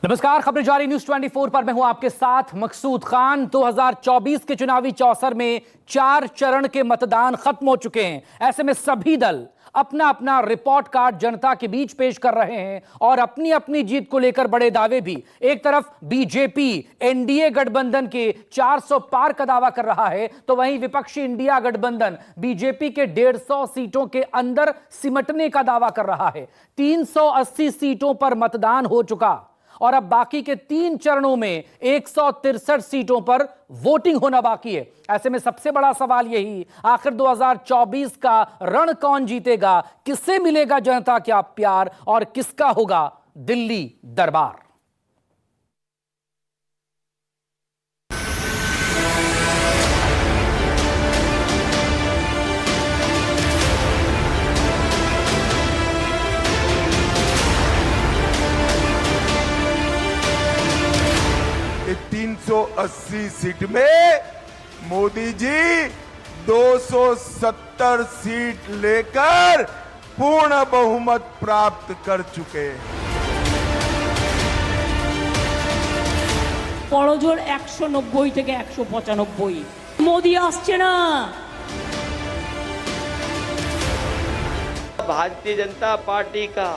नमस्कार, खबरें जारी न्यूज 24 पर मैं हूं आपके साथ मकसूद खान। 2024 के चुनावी चौसर में 4 चरण के मतदान खत्म हो चुके हैं। ऐसे में सभी दल अपना अपना रिपोर्ट कार्ड जनता के बीच पेश कर रहे हैं और अपनी अपनी जीत को लेकर बड़े दावे भी। एक तरफ बीजेपी एनडीए गठबंधन के 400 पार का दावा कर रहा है, तो वहीं विपक्षी इंडिया गठबंधन बीजेपी के 150 सीटों के अंदर सिमटने का दावा कर रहा है। 380 सीटों पर मतदान हो चुका और अब बाकी के 3 चरणों में 163 सीटों पर वोटिंग होना बाकी है। ऐसे में सबसे बड़ा सवाल यही, आखिर 2024 का रण कौन जीतेगा, किससे मिलेगा जनता का प्यार और किसका होगा दिल्ली दरबार। कि 380 सीट में मोदी जी 270 सीट लेकर पूर्ण बहुमत प्राप्त कर चुके हैं। বড়জোর 190 থেকে 195 মোদি আসছে না। भारतीय जनता पार्टी का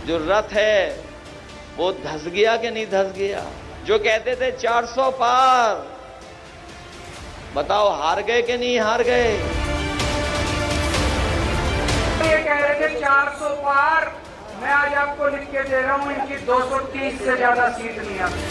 जो रथ है वो धस गया कि नहीं धस गया। जो कहते थे 400 पार, बताओ हार गए कि नहीं हार गए। ये कह रहे थे 400 पार, मैं आज आपको लिख के दे रहा हूं इनकी 230 से ज्यादा सीट नहीं आती।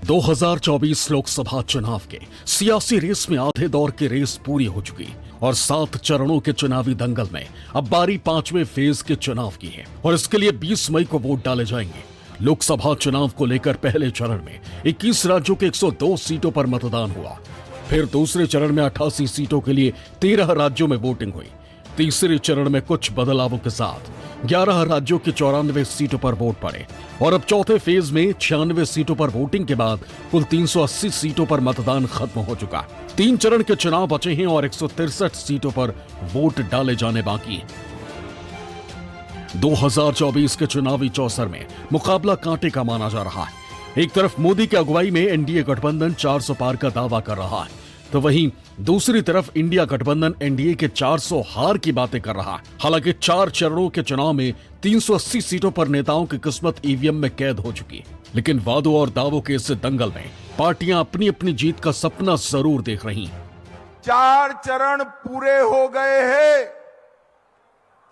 2024 लोकसभा चुनाव के सियासी रेस में आधे दौर की रेस पूरी हो चुकी और 7 चरणों के चुनावी दंगल में अब बारी 5वें फेज के चुनाव की है और इसके लिए 20 मई को वोट डाले जाएंगे। लोकसभा चुनाव को लेकर पहले चरण में 21 राज्यों के 102 सीटों पर मतदान हुआ। फिर दूसरे चरण में 88 सीटों के लिए 13 राज्यों में वोटिंग हुई। तीसरे चरण में कुछ बदलावों के साथ 11 राज्यों की 94 सीटों पर वोट पड़े और अब चौथे फेज में 96 सीटों पर वोटिंग के बाद कुल 380 सीटों पर मतदान खत्म हो चुका। 3 चरण के चुनाव बचे हैं और 163 सीटों पर वोट डाले जाने बाकी हैं। 2024 के चुनावी चौसर में मुकाबला कांटे का माना जा रहा है। एक तरफ मोदी की अगुवाई में एनडीए गठबंधन 400 पार का दावा कर रहा है, तो वहीं दूसरी तरफ इंडिया गठबंधन एनडीए के 400 हार की बातें कर रहा है। हालांकि 4 चरणों के चुनाव में 380 सीटों पर नेताओं की किस्मत ईवीएम में कैद हो चुकी है, लेकिन वादों और दावों के इस दंगल में पार्टियां अपनी अपनी जीत का सपना जरूर देख रही हैं। 4 चरण पूरे हो गए हैं।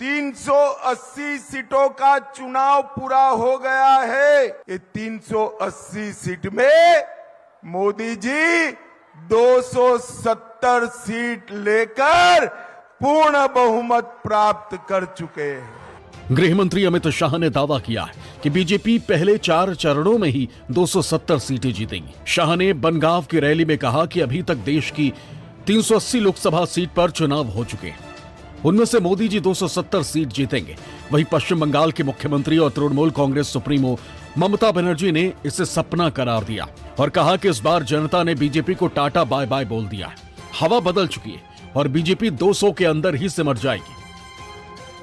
380 सीटों का चुनाव पूरा हो गया है। ये 380 सीट में मोदी जी 270 सीट लेकर पूर्ण बहुमत प्राप्त कर चुके हैं। गृह मंत्री अमित शाह ने दावा किया है कि बीजेपी पहले 4 चरणों में ही 270 सीटें जीतेगी। शाह ने बनगांव की रैली में कहा कि अभी तक देश की 380 लोकसभा सीट पर चुनाव हो चुके हैं, उनमें से मोदी जी 270 सीट जीतेंगे। वहीं पश्चिम बंगाल के मुख्यमंत्री और तृणमूल कांग्रेस सुप्रीमो ममता बनर्जी ने इसे सपना करार दिया और कहा कि इस बार जनता ने बीजेपी को टाटा बाय बाय बोल दिया है। हवा बदल चुकी है और बीजेपी 200 के अंदर ही सिमट जाएगी।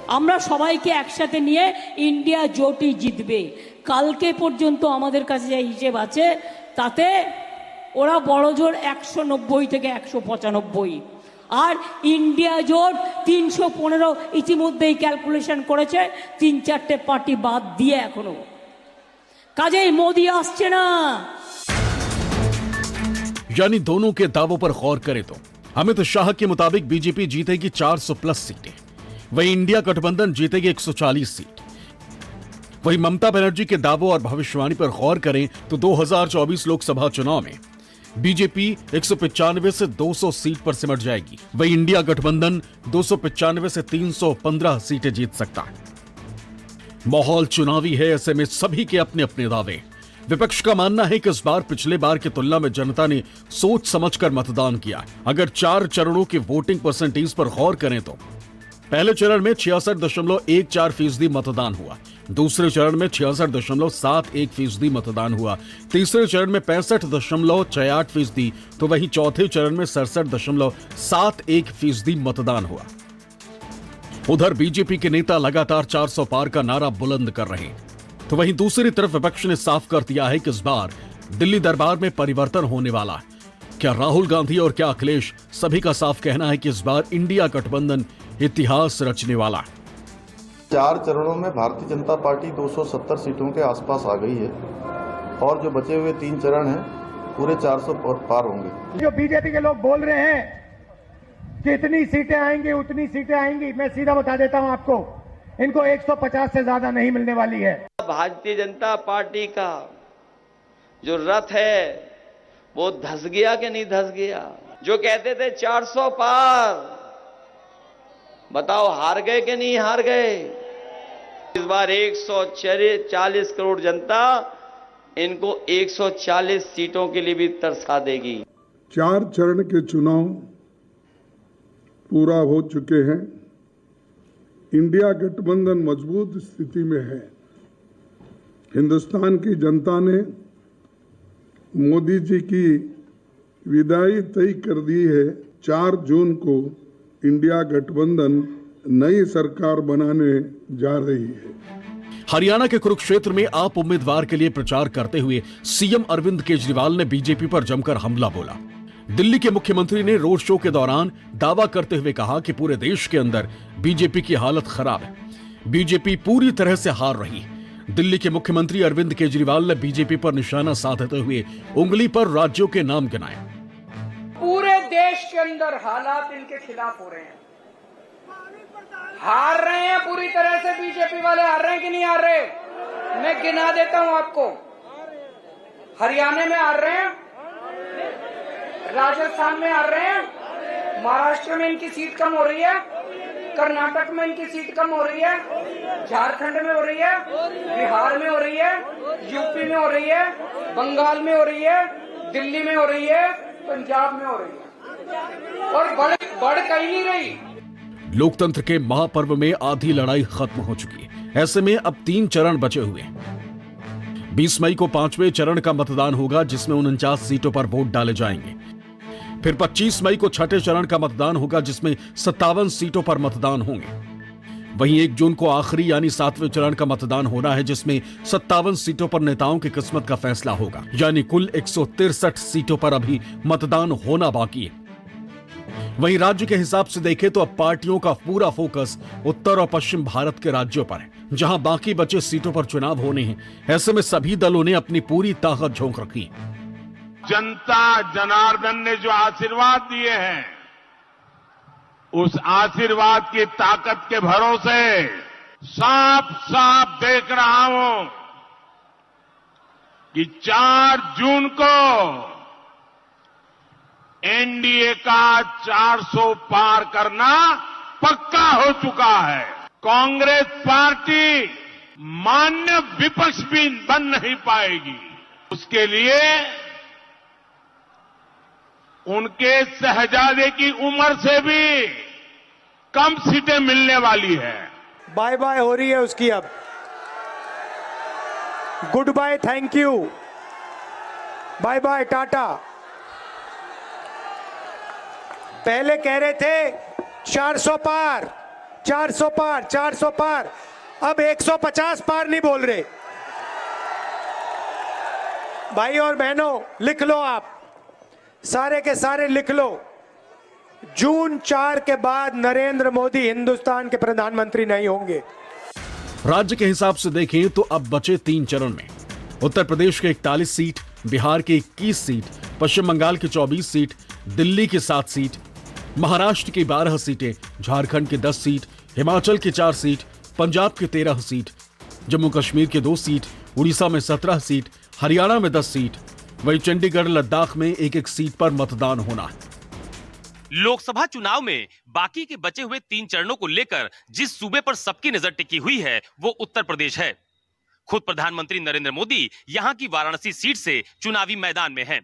আমরা সবাইকে একসাথে নিয়ে ইন্ডিয়া জোটই জিতবে। কালকে পর্যন্ত আমাদের কাছে যে হিসেব আছে তাতে ওরা বড়জোর 190 থেকে 195 আর ইন্ডিয়া জোট 315 ইতিমধ্যেই ক্যালকুলেশন করেছে, 3-4টে পার্টি বাদ দিয়ে এখনো। কাজেই মোদি আসছে না। यानी दोनों के दावों पर गौर करें तो अमित शाह के मुताबिक बीजेपी जीतेगी 400 प्लस सीटें, वहीं इंडिया गठबंधन जीतेगी 140 सीट। वहीं ममता बनर्जी के दावों और भविष्यवाणी पर गौर करें तो 2024 लोकसभा चुनाव में बीजेपी 195 से 200 सीट पर सिमट जाएगी। वहीं इंडिया गठबंधन 295 से 315 सीटें जीत सकता है। माहौल चुनावी है, ऐसे में सभी के अपने अपने दावे। विपक्ष का मानना है कि इस बार पिछले बार की तुलना में जनता ने सोच समझकर मतदान किया। अगर 4 चरणों की वोटिंग परसेंटेज पर गौर करें तो पहले चरण में 66.14% मतदान हुआ, दूसरे चरण में 66.71% मतदान हुआ, तीसरे चरण में 65.68%, तो वहीं चौथे चरण में 67.71% मतदान हुआ। उधर बीजेपी के नेता लगातार 400 पार का नारा बुलंद कर रहे हैं, तो वहीं दूसरी तरफ विपक्ष ने साफ कर दिया है कि इस बार दिल्ली दरबार में परिवर्तन होने वाला है। क्या राहुल गांधी और क्या अखिलेश, सभी का साफ कहना है कि इस बार इंडिया गठबंधन इतिहास रचने वाला है। 4 चरणों में भारतीय जनता पार्टी 270 सीटों के आसपास आ गई है और जो बचे हुए 3 चरण हैं पूरे 400 पार होंगे। जो बीजेपी के लोग बोल रहे हैं कि इतनी सीटें आएंगी उतनी सीटें आएंगी, मैं सीधा बता देता हूं आपको, इनको 150 से ज्यादा नहीं मिलने वाली है। भारतीय जनता पार्टी का जो रथ है वो धस गया कि नहीं धस गया? जो कहते थे 400 पार, बताओ हार गए कि नहीं हार गए? इस बार 140 करोड़ जनता इनको 140 सीटों के लिए भी तरसा देगी। 4 चरण के चुनाव पूरा हो चुके हैं। इंडिया गठबंधन मजबूत स्थिति में है। हिंदुस्तान की जनता ने मोदी जी की विदाई तय कर दी है। 4 जून को इंडिया गठबंधन नई सरकार बनाने जा रही है। हरियाणा के कुरुक्षेत्र में आप उम्मीदवार के लिए प्रचार करते हुए सीएम अरविंद केजरीवाल ने बीजेपी पर जमकर हमला बोला। दिल्ली के मुख्यमंत्री ने रोड शो के दौरान दावा करते हुए कहा कि पूरे देश के अंदर बीजेपी की हालत खराब है, बीजेपी पूरी तरह से हार रही है। दिल्ली के मुख्यमंत्री अरविंद केजरीवाल ने बीजेपी पर निशाना साधते हुए उंगली पर राज्यों के नाम गिनाए। पूरे देश के अंदर हालात इनके खिलाफ हो रहे हैं, हार रहे हैं पूरी तरह से। बीजेपी वाले हार रहे हैं कि नहीं हार रहे? मैं गिना देता हूं आपको। हरियाणा में हार रहे हैं, राजस्थान में हार रहे हैं, महाराष्ट्र में इनकी सीट कम हो रही है, कर्नाटक में इनकी सीट कम हो रही है, झारखंड में हो रही है, बिहार में हो रही है, यूपी में हो रही है, बंगाल में हो रही है, दिल्ली में हो रही है, पंजाब में हो रही है, और बढ़ कहीं नहीं रही। लोकतंत्र के महापर्व में आधी लड़ाई खत्म हो चुकी है। ऐसे में अब 3 चरण बचे हुए हैं। 20 मई को 5वें चरण का मतदान होगा, जिसमें 49 सीटों पर वोट डाले जाएंगे। फिर 25 मई को 6ठे चरण का मतदान होगा, जिसमें 57 सीटों पर मतदान होंगे। वहीं 1 जून को आखिरी यानी 7वें चरण का मतदान होना है, जिसमें 57 सीटों पर नेताओं की किस्मत का फैसला होगा। यानी कुल 163 सीटों पर अभी मतदान होना बाकी है। वहीं राज्य के हिसाब से देखें तो अब पार्टियों का पूरा फोकस उत्तर और पश्चिम भारत के राज्यों पर है, जहां बाकी बचे सीटों पर चुनाव होने हैं। ऐसे में सभी दलों ने अपनी पूरी ताकत झोंक रखी। जनता जनार्दन ने जो आशीर्वाद दिए हैं, उस आशीर्वाद की ताकत के भरोसे साफ साफ देख रहा हूं कि 4 जून को एनडीए का 400 पार करना पक्का हो चुका है। कांग्रेस पार्टी मान्य विपक्ष भी बन नहीं पाएगी। उसके लिए उनके शहजादे की उम्र से भी कम सीटें मिलने वाली है। बाय बाय हो रही है उसकी अब। Good bye, thank you, bye bye, tata. पहले कह रहे थे 400 पार, 400 पार, 400 पार, अब 150 पार नहीं बोल रहे। भाई और बहनों, लिख लो, आप सारे के सारे लिख लो। जून 4 के बाद नरेंद्र मोदी हिंदुस्तान के प्रधानमंत्री नहीं होंगे। राज्य के हिसाब से देखें तो अब बचे 3 चरण में उत्तर प्रदेश के 41 सीट, बिहार के 21 सीट, पश्चिम बंगाल की 24 सीट, दिल्ली की 7 सीट, महाराष्ट्र की 12 सीटें, झारखंड की 10 सीट, हिमाचल की 4 सीट, पंजाब की 13 सीट, जम्मू कश्मीर की 2 सीट, उड़ीसा में 17 सीट, हरियाणा में 10 सीट, वहीं चंडीगढ़ लद्दाख में 1-1 सीट पर मतदान होना है। लोकसभा चुनाव में बाकी के बचे हुए 3 चरणों को लेकर जिस सूबे पर सबकी नजर टिकी हुई है वो उत्तर प्रदेश है। खुद प्रधानमंत्री नरेंद्र मोदी यहां की वाराणसी सीट से चुनावी मैदान में हैं।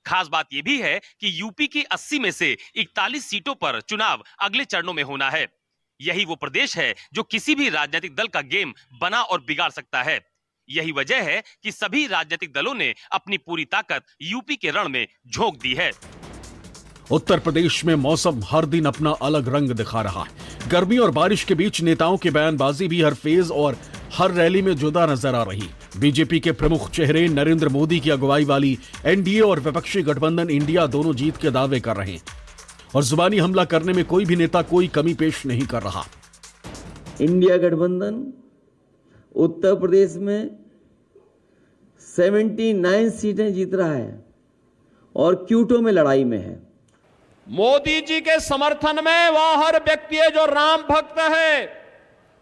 खास बात यह भी है कि यूपी की 80 में से 41 सीटों पर चुनाव अगले चरणों में होना है। यही वो प्रदेश है जो किसी भी राजनीतिक दल का गेम बना और बिगाड़ सकता है। यही वजह है कि सभी राजनीतिक दलों ने अपनी पूरी ताकत यूपी के रण में झोंक दी है। उत्तर प्रदेश में मौसम हर दिन अपना अलग रंग दिखा रहा है। गर्मी और बारिश के बीच नेताओं की बयानबाजी भी हर फेज और हर रैली में जुदा नजर आ रही। बीजेपी के प्रमुख चेहरे नरेंद्र मोदी की अगुवाई वाली एनडीए और विपक्षी गठबंधन इंडिया दोनों जीत के दावे कर रहे हैं और जुबानी हमला करने में कोई भी नेता कोई कमी पेश नहीं कर रहा। इंडिया गठबंधन उत्तर प्रदेश में 79 सीटें जीत रहा है और क्यूटो में लड़ाई में है। मोदी जी के समर्थन में वह हर व्यक्ति है जो राम भक्त है,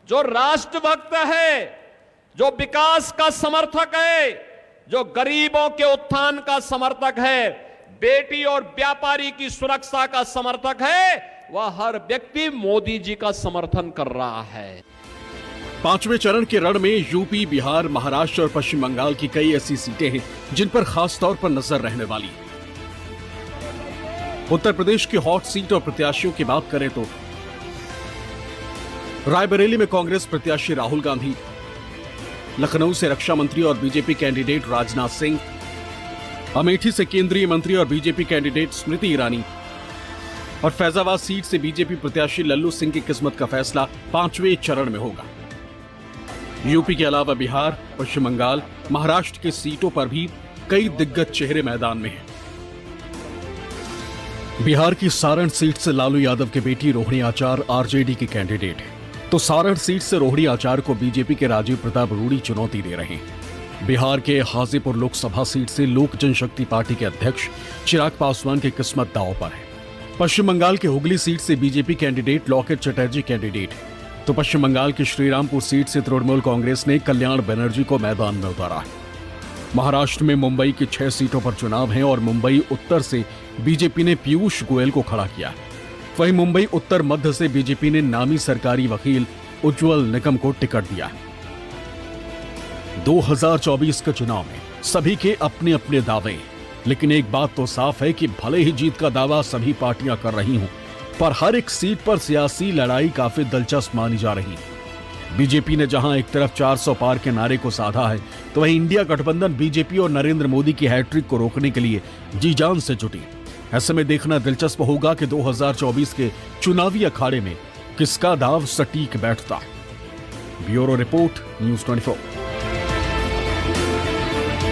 जो राष्ट्र भक्त है, जो विकास का समर्थक है, जो गरीबों के उत्थान का समर्थक है, बेटी और व्यापारी की सुरक्षा का समर्थक है, वह हर व्यक्ति मोदी जी का समर्थन कर रहा है। पांचवें चरण के रण में यूपी, बिहार, महाराष्ट्र और पश्चिम बंगाल की कई ऐसी सीटें हैं जिन पर खास तौर पर नजर रहने वाली है। उत्तर प्रदेश की हॉट सीट और प्रत्याशियों की बात करें तो रायबरेली में कांग्रेस प्रत्याशी राहुल गांधी, लखनऊ से रक्षा मंत्री और बीजेपी कैंडिडेट राजनाथ सिंह, अमेठी से केंद्रीय मंत्री और बीजेपी कैंडिडेट स्मृति ईरानी और फैजाबाद सीट से बीजेपी प्रत्याशी लल्लू सिंह की किस्मत का फैसला पांचवें चरण में होगा। यूपी के अलावा बिहार, पश्चिम बंगाल, महाराष्ट्र की सीटों पर भी कई दिग्गज चेहरे मैदान में हैं। बिहार की सारण सीट से लालू यादव की बेटी रोहिणी आचार आरजेडी की कैंडिडेट है, तो सारण सीट से रोहिणी आचार को बीजेपी के राजीव प्रताप रूडी चुनौती दे रहे हैं। बिहार के हाजीपुर लोकसभा सीट से लोक जनशक्ति पार्टी के अध्यक्ष चिराग पासवान की किस्मत दांव पर है। पश्चिम बंगाल के हुगली सीट से BJP candidate Locket Chatterjee candidate है, तो पश्चिम बंगाल की श्रीरामपुर सीट से तृणमूल कांग्रेस ने कल्याण बनर्जी को मैदान में उतारा है। महाराष्ट्र में मुंबई की 6 सीटों पर चुनाव है और मुंबई उत्तर से बीजेपी ने पीयूष गोयल को खड़ा किया। वहीं मुंबई उत्तर मध्य से बीजेपी ने नामी सरकारी वकील उज्जवल निकम को टिकट दिया। 2024 के चुनाव में सभी के अपने अपने दावे, लेकिन एक बात तो साफ है कि भले ही जीत का दावा सभी पार्टियां कर रही हों, पर हर एक सीट पर सियासी लड़ाई काफी दिलचस्प मानी जा रही है। बीजेपी ने जहां एक तरफ 400 पार के नारे को साधा है, तो वहीं इंडिया गठबंधन बीजेपी और नरेंद्र मोदी की हैट्रिक को रोकने के लिए जी जान से जुटी। ऐसे में देखना दिलचस्प होगा कि 2024 के चुनावी अखाड़े में किसका दाव सटीक बैठता है। Bureau report, news 24।